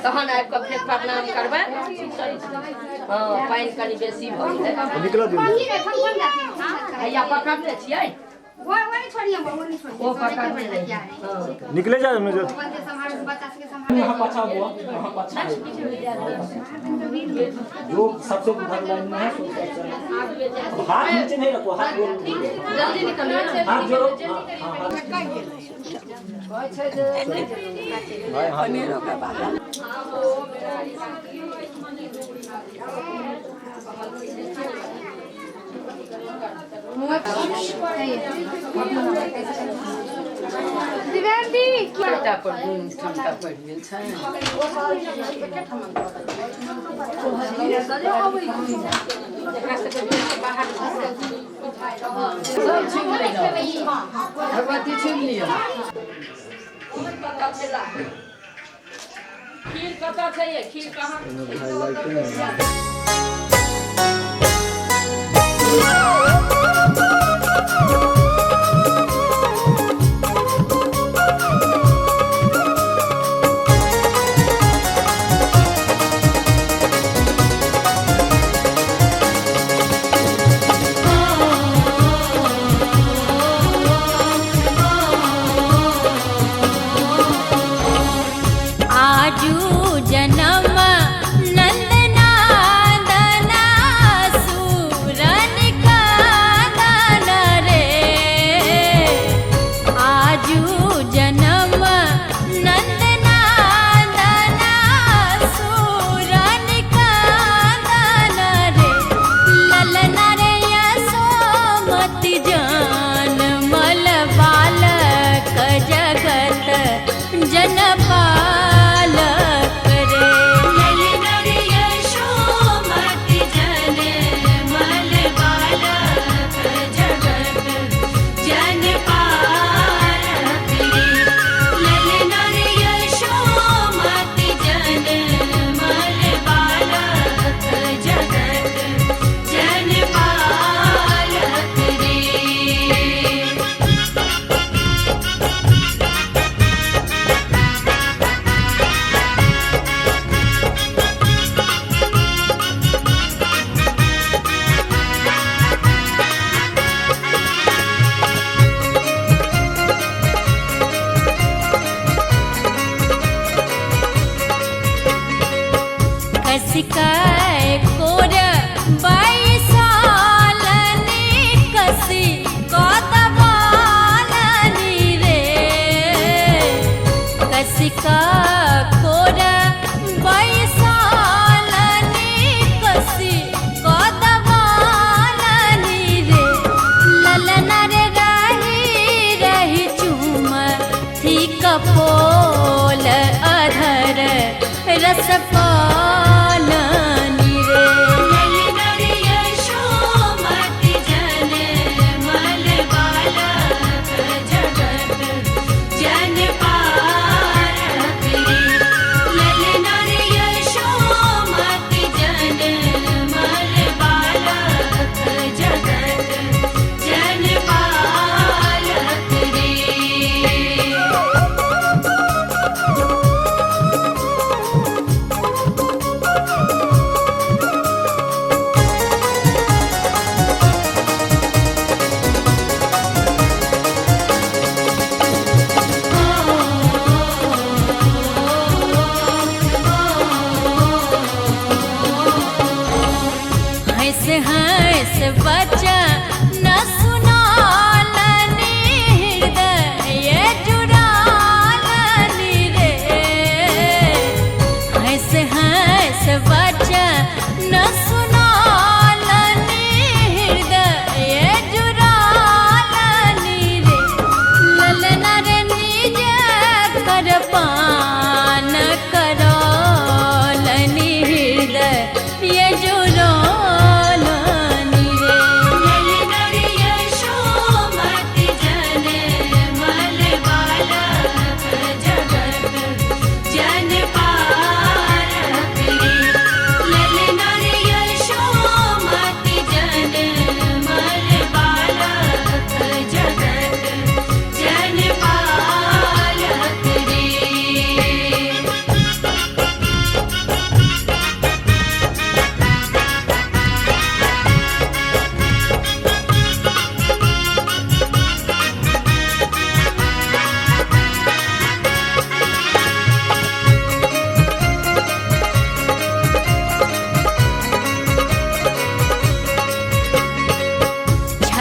तहन आबि कऽ फेर प्रणाम करबै। हाँ पानि कनि बेसी भऽ गेलै हैया पकड़ने छियै वो पकड़ने रहिए निकले जा जो सबसे उधर लाइन में है हाथ नीचे नहीं रखो हाथ जल्दी निकलो हाथ जोड़ो दिव्यांती एकटा पर गुण क्षमता पढ़ि गेल छै भगवती छीन लिअ खीर कतऽ छै ये खीर कहाँ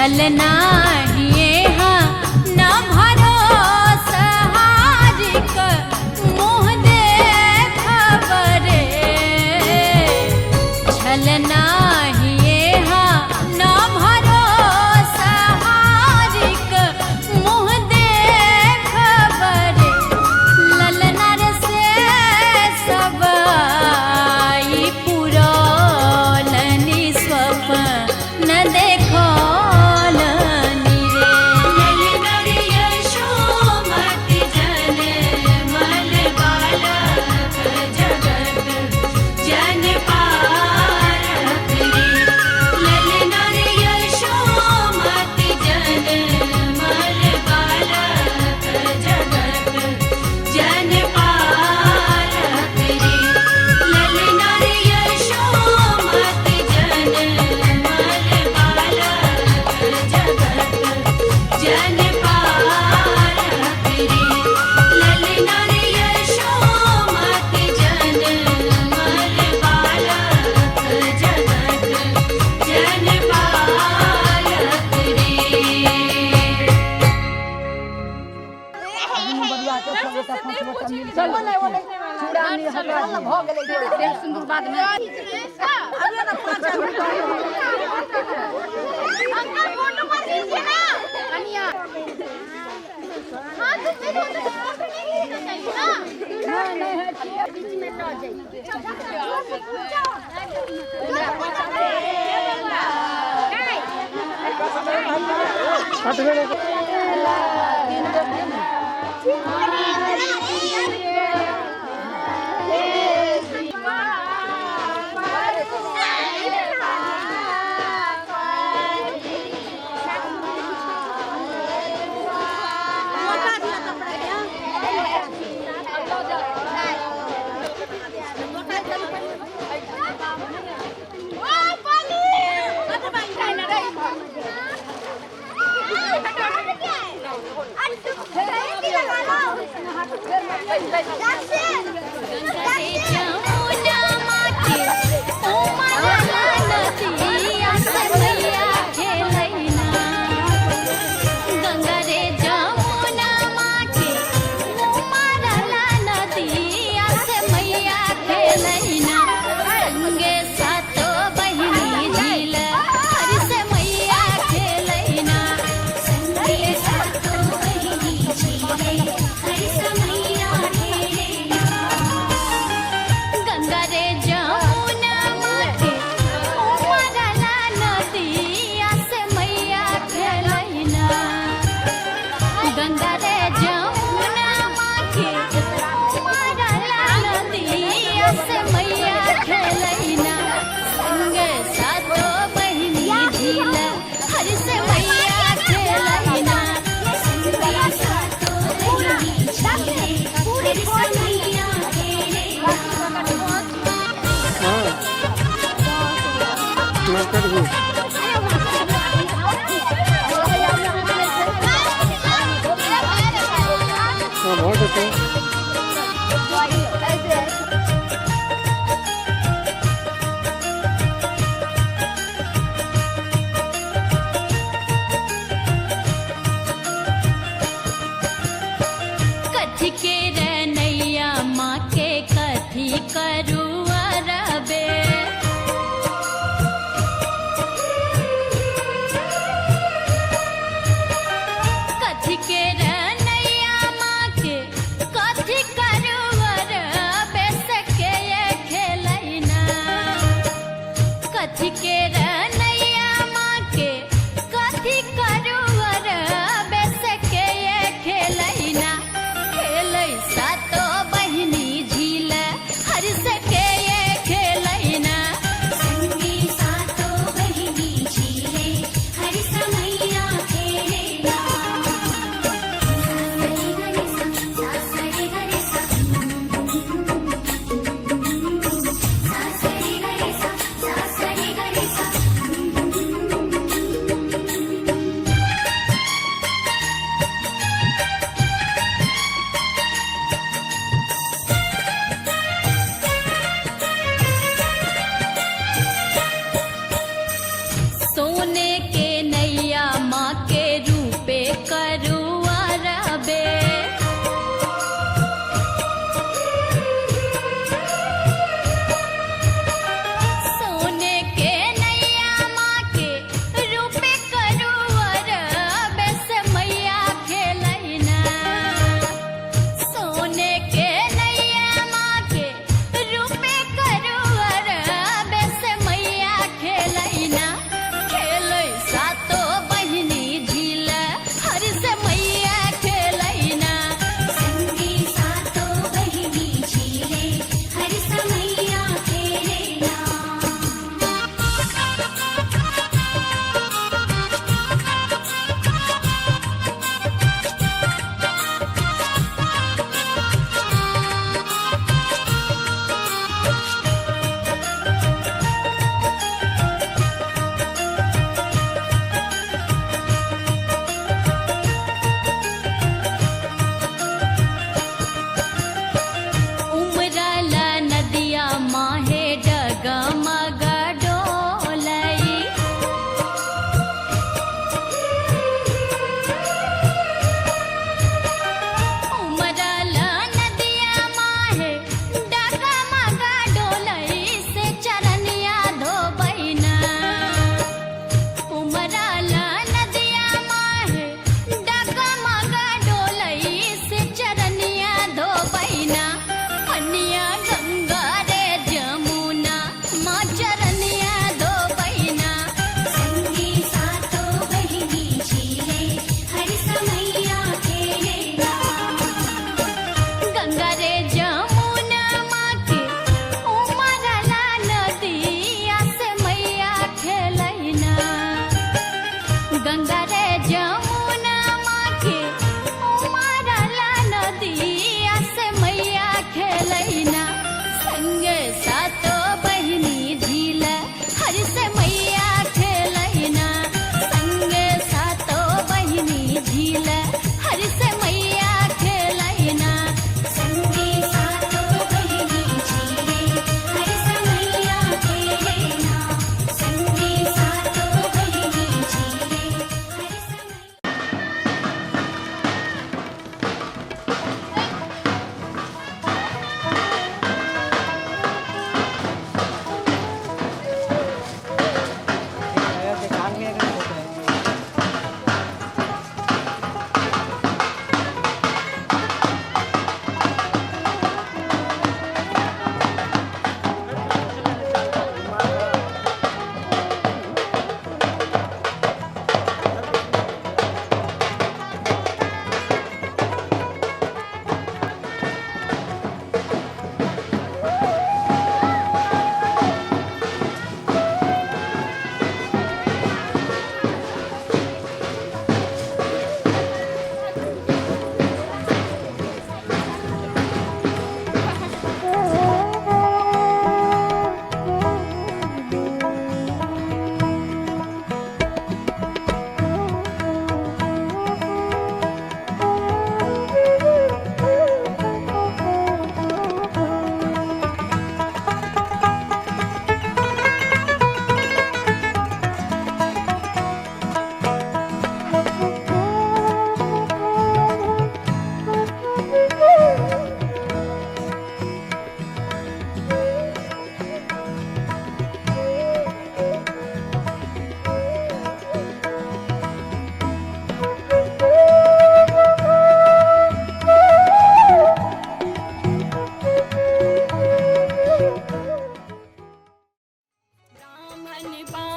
छलना यहाँ न भरोसा हारिक मुँह देखबरे छलना यहाँ न भरोसा हारिक मुँह देखबरे ललनर से सब आई पुरौलनि स्वप्न देखौलनि रे ललनर यशोमति जन मल बालक जगत जन पारक रे ललनर यशोमति जन मल बालक जगत जन पारक रे ललनर यशोमति जन मल बालक जगत जन पारक रे ललनर यशोमति जन मल बालक जगत जन पारक रे। सिंदूर बाद में फोटो मत लीजिए ना कन्या हां तो फिर वो तो नहीं ना नहीं है बीच में न कथी के रनैया माँ के कथी करू अरबे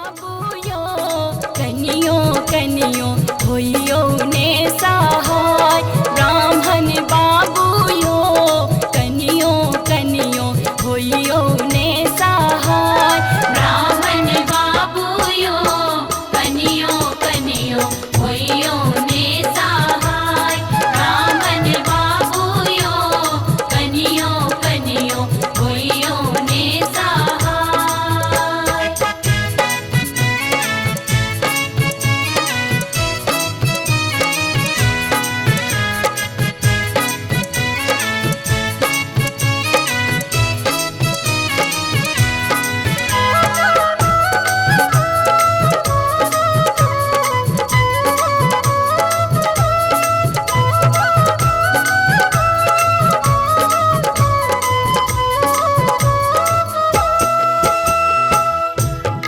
बाबूयो कनियो कनियो होइयो ने सहाय ब्राह्मण बाबूयो कनियो कनियो होइयो ने सहाय ब्राह्मण बाबूयो कनियो कनियो होइयो ने सहाय ब्राह्मण बाबूयो कनियो कनियो होइयो ने सहाय।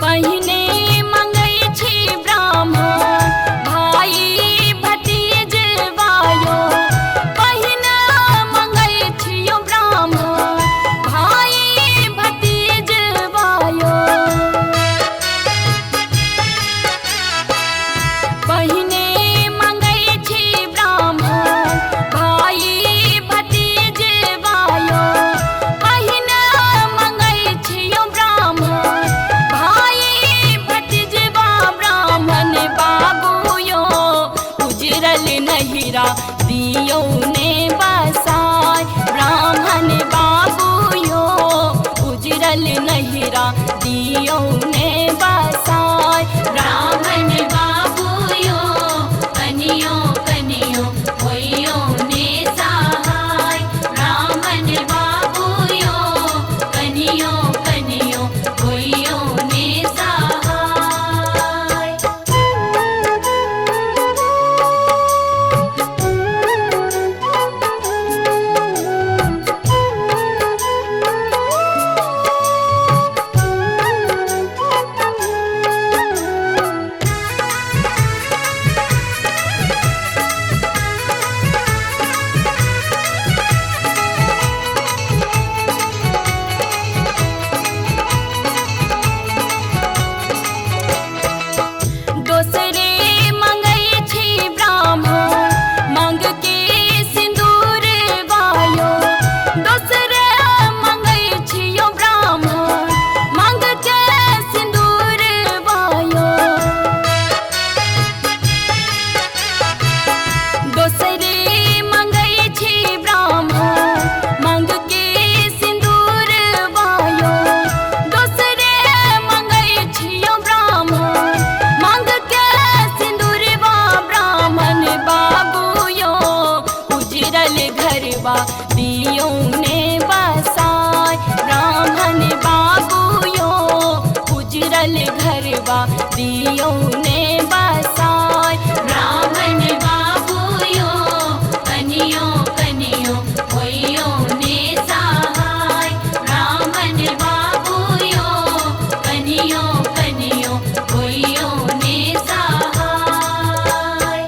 पहिने मंगै छी ब्राह्मण भाई भतीज वायो पहिने मंगै छियो ब्राह्मण भाई भतीज वायो पहिने मंगै छी ब्राह्मण भाई भतीज वायो पहिने मंगै छियो ब्राह्मण भाई भतीजवा ब्राह्मण बाबूयो उजरल नहिरा दियो ने बसाय ब्राह्मण बाबूयो उजरल नहिरा दियो ने बसाय ब्राह्मण बाबूयो कनियो कनियो होइयो ने सहाय ब्राह्मण बाबूयो कनियो कनियो होइयो ने सहाय। दोसरे मंगै छी ब्राह्मण मंग के सिंदूर वायो दोसरे मंगै छियो ब्राह्मण मंग के सिंदूर वायो दोसरे मंगै छी ब्राह्मण मंग के सिंदूर वायो दोसरे मंगै छियो ब्राह्मण मंग के सिंदूरवा ब्राह्मण बाबूयो उजरल घरवा दियो ने बसाय ब्राह्मण बाबूयो उजरल घरवा दियो ने बसाय ब्राह्मण बाबूयो कनियो कनियो होइयो ने सहाय ब्राह्मण बाबूयो कनियो कनियो होइयो ने सहाय।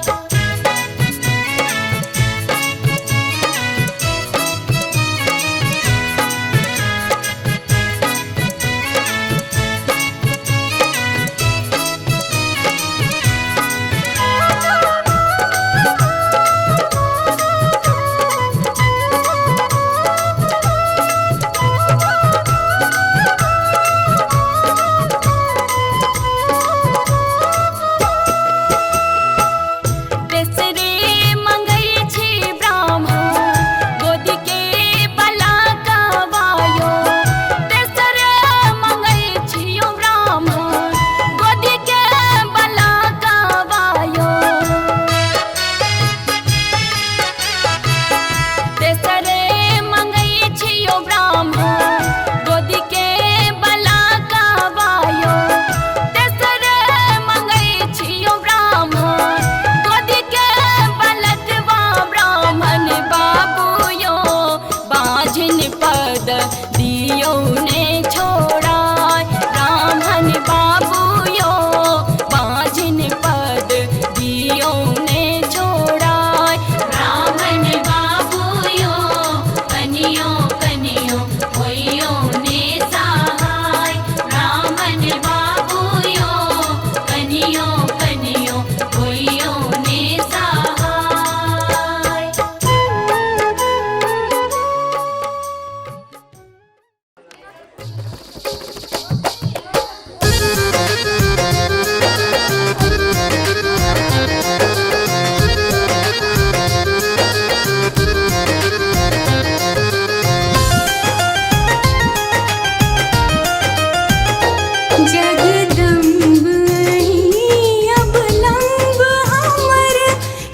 जगदम्ब अहीं अवलंब हमर,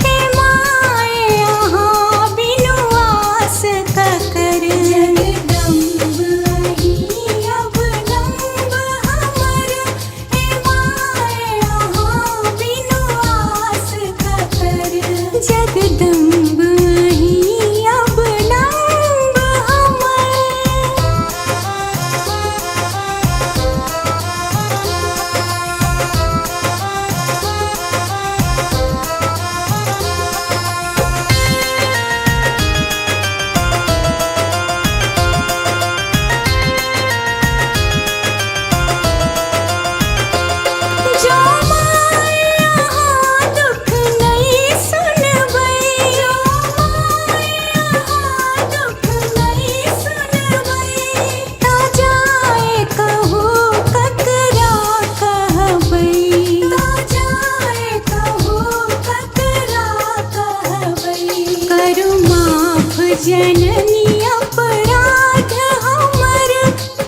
हे माए यहाँ बिनु आस ककर। जगदम्ब अहीं अवलंब हमर, हे माए यहाँ बिनु आस ककर। जगदम्ब अहीं अवलंब हमर। जो माए यहाँ दुख नहीं सुनबै, जो माए यहाँ दुख नहीं सुनबै, ता जाए कहू ककरा कहबै, ता जाए कहू ककरा कहबै। करु माफ जननी अपराध हमर,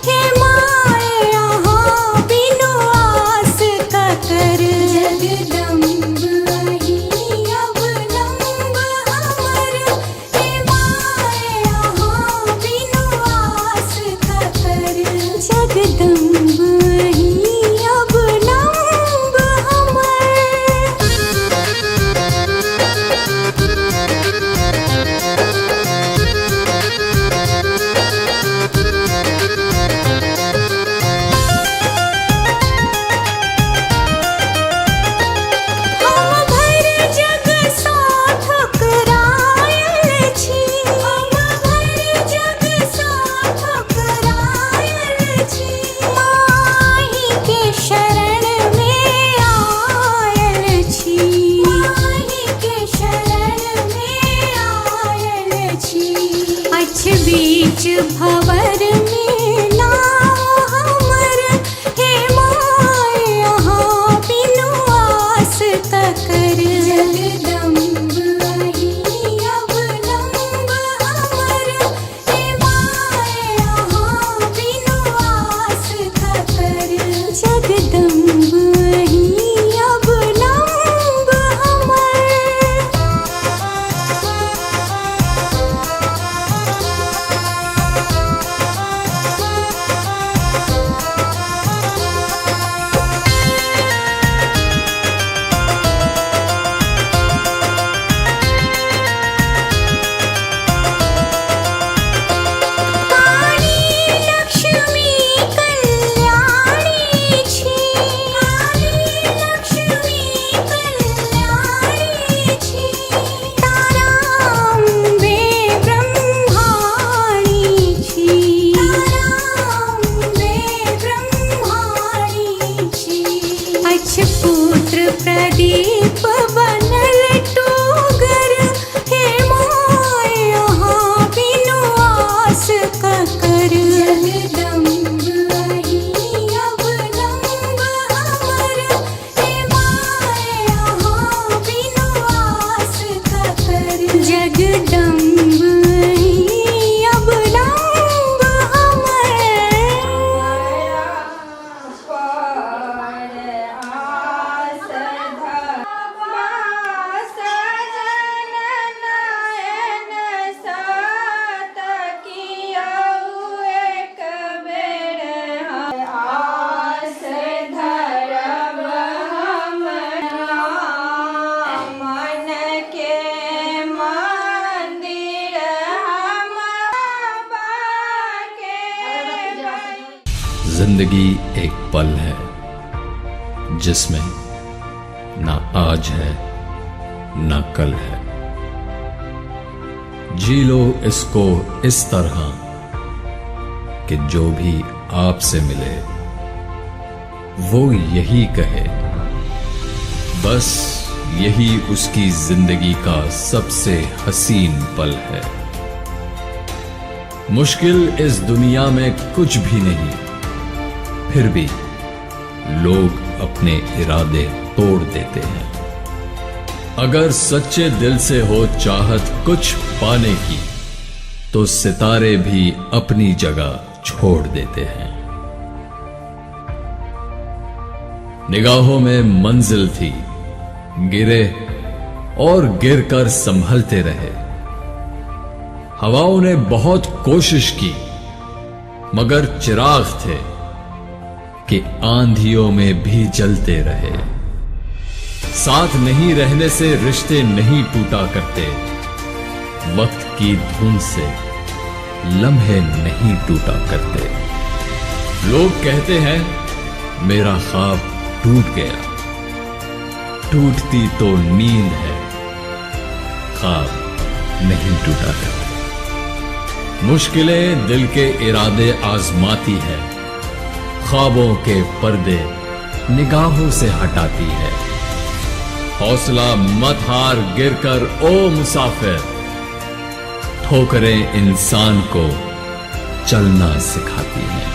हे माए यहाँ बिनु आस ककर। जगदम्ब अहीं अवलंब हमर, हे माए यहाँ बिनु आस ककर। जगदम्ब अहीं अवलंब हमर। हम भर जग सा ठुकरायल छी, हम भर जग सा ठुकरायल छी। माही के शरण में आयल छी, माही के शरण में आयल छी। अछ बीच भंवर में नाव हमर, हे माए यहाँ बिनु आस ककर। जगदम्ब अहीं अवलंब हमर, हे माए यहाँ बिनु आस ककर। जगदम्ब अहीं अवलंब हमर। काली लक्ष्मी कल्याणी छी, काली लक्ष्मी कल्याणी छी। ताराम्बे ब्रह्माणी छी, ताराम्बे ब्रह्माणी छी। अछ पुत्र प्रदीप बनल टूगर, हे माए यहाँ बिनु आस ककर। जगदम्ब अहीं अवलंब हमर, हे माए यहाँ बिनु आस ककर। जगदम्ब अहीं अवलंब हमर। जिंदगी एक पल है जिसमें ना आज है ना कल है। जी लो इसको इस तरह कि जो भी आपसे मिले वो यही कहे, बस यही उसकी जिंदगी का सबसे हसीन पल है। मुश्किल इस दुनिया में कुछ भी नहीं, फिर भी लोग अपने इरादे तोड़ देते हैं। अगर सच्चे दिल से हो चाहत कुछ पाने की, तो सितारे भी अपनी जगह छोड़ देते हैं। निगाहों में मंजिल थी, गिरे और गिरकर संभलते रहे। हवाओं ने बहुत कोशिश की, मगर चिराग थे कि आंधियों में भी जलते रहे। साथ नहीं रहने से रिश्ते नहीं टूटा करते, वक्त की धुन से लम्हे नहीं टूटा करते। लोग कहते हैं मेरा ख्वाब टूट गया, टूटती तो नींद है, ख्वाब नहीं टूटा करते। मुश्किलें दिल के इरादे आजमाती है, ख्वाबों के पर्दे निगाहों से हटाती है। हौसला मत हार गिरकर ओ मुसाफिर, ठोकरें इंसान को चलना सिखाती हैं।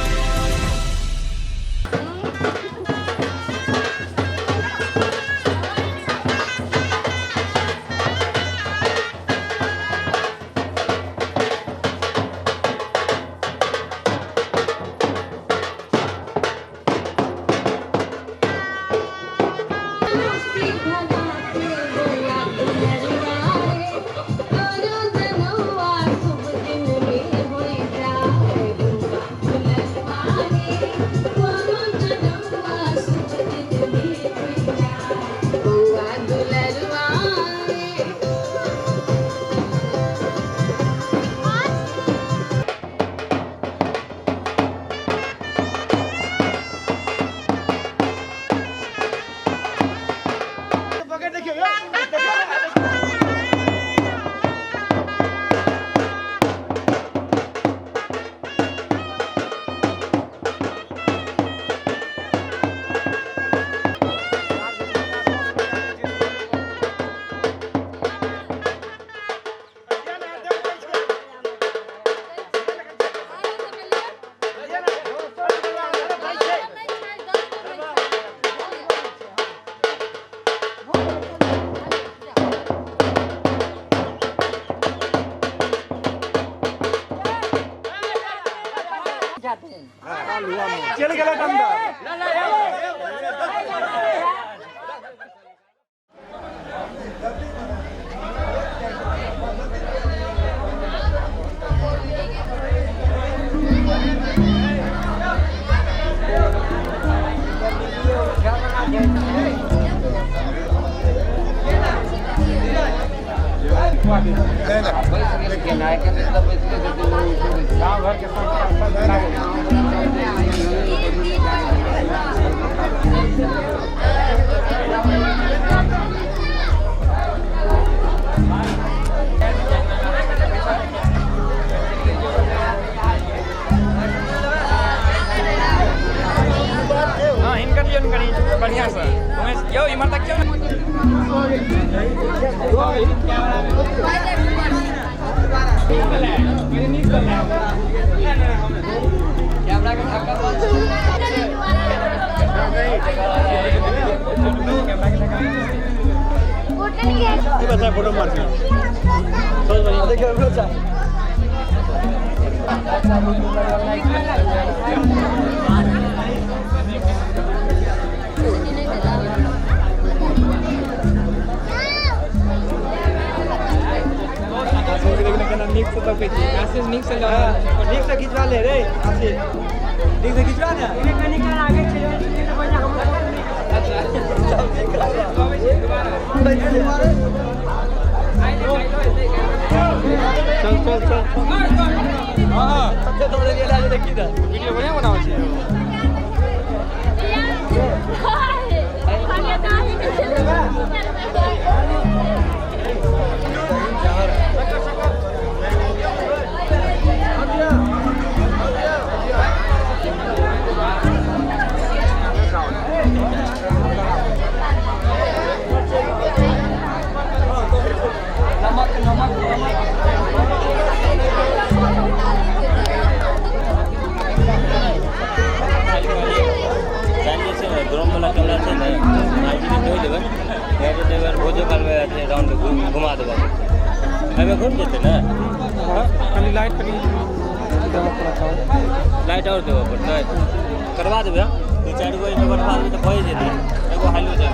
चल गेला कंदा गाँव घर के बढ़िया सर यो इमर तक क्यों कैमरा का धक्का बता फोटो मार नीक से तो ऐसे नीक से खिंचवा ले रे ऐसे नीक से खिंचवा ना कहीं कर आगे चलो चल हां सबसे थोड़े लिए लाजे देखी था वीडियो बढ़िया बनाओ छी घुमा देगा हमें घूम देते ना खाली लाइट लाइट और देवा पड़ता है करवा देवे चार गो इन बार बाद में तो भय जेते एगो हालो जा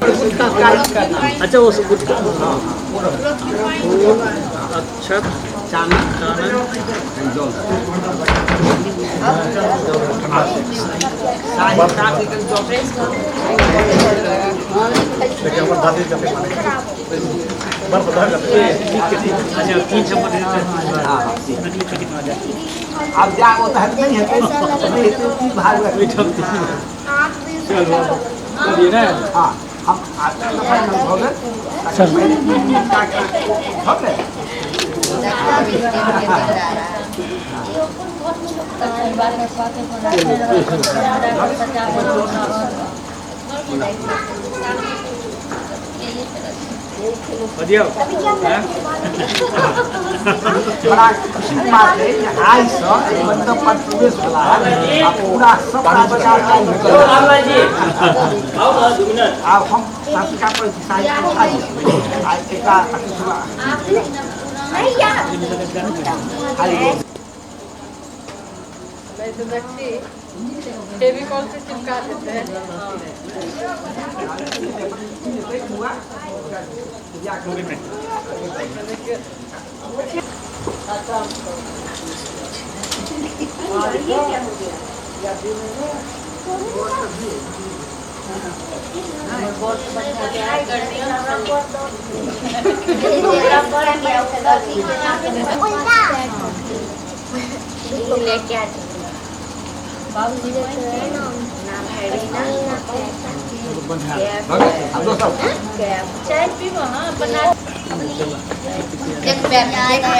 अच्छा वो सब गुटखा अच्छा अब जा होता है नहीं है भाग रख चलिए ना हाँ हम आते हैं हो गए बढ़िया बड़ा बात है कि आज से मतलब प्रदेश वाला अब पूरा सब बाजार अब हम पत्रिका पर आज का फेविकॉल से चिपका देते हैं। चाय पीबो हाँ बना एक पैर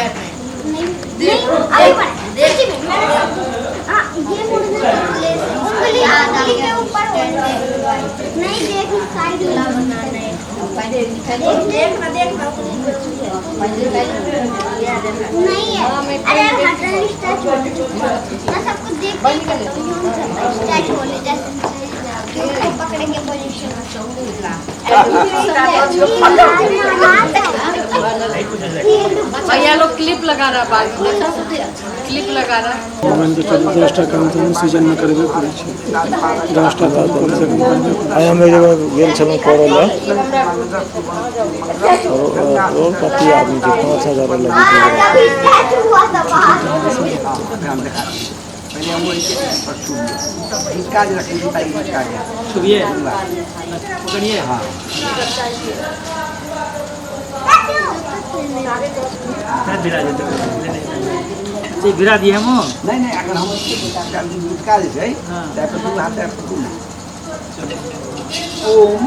उंगली आदमी के ऊपर नहीं देख साइड बनाना है नहीं है अरे हटन स्टैचू मैं सब कुछ देख स्टैचू होने जैसे पकड़ेंगे पोजीशन भैया लोग क्लिप लगा रहा बाल क्लिप लगा रहा दसटा काम तो सीजन में करबे करै छै 10टा बात कम से कम आइ हम एक जगह गेल छलहुँ करऽ लए और काफी आदमी के 5000 लगे कभी स्टैचू हुआ था बाहर पहले हम वो इसका जो रखी थी तारीख इसका है छुबिए पकड़िए हाँ गिरा दिए हम नहीं नहीं अगर हम इसका जे छै तब तो हाथ पे ओम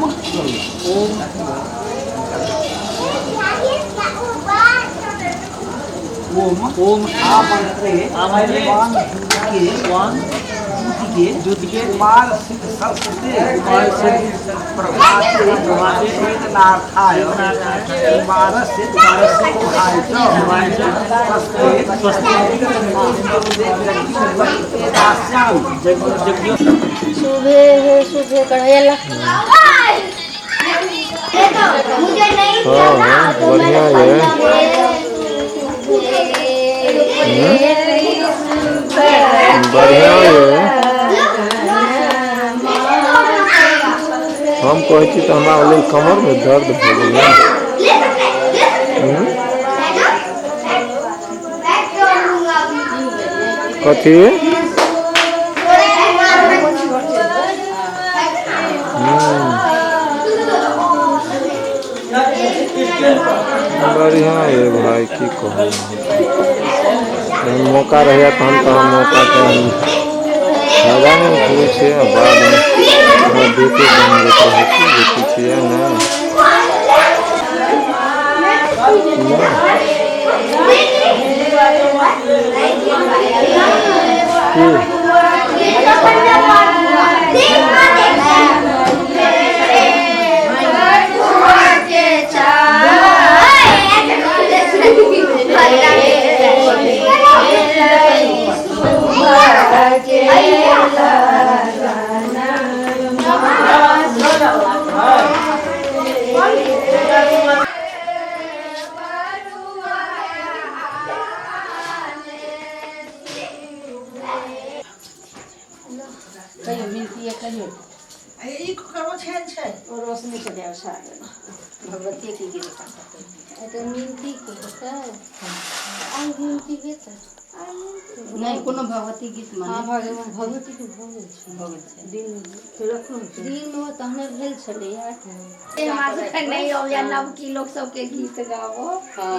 ओम ओम आ मंत्रे वान जुट के कुमार सिद्ध सबसे प्रभाते नाथाय कुमार सिद्ध सुबह करेला मुझे नहीं बढ़िया बढ़िया हम कहै छी तऽ हमरा लेल कमर में दर्द भऽ गेल कथी बढ़िया है भाई की कहूँ मौका रहे तहन तो हम मौका के फायदा नहीं उठबै छै बाद में देखे बन देते छियै ना ई ककरो छेन छै और रोशनी के व्यवसाय भगवती के गीत तो मिनती को बता आई मिनती बेटा नहीं कोनो भगवती गीत माने हाँ भगवती के भगवत दिन में तहने भेल छले यार ए मास नहीं हो या नव की लोग सब के गीत गावो हाँ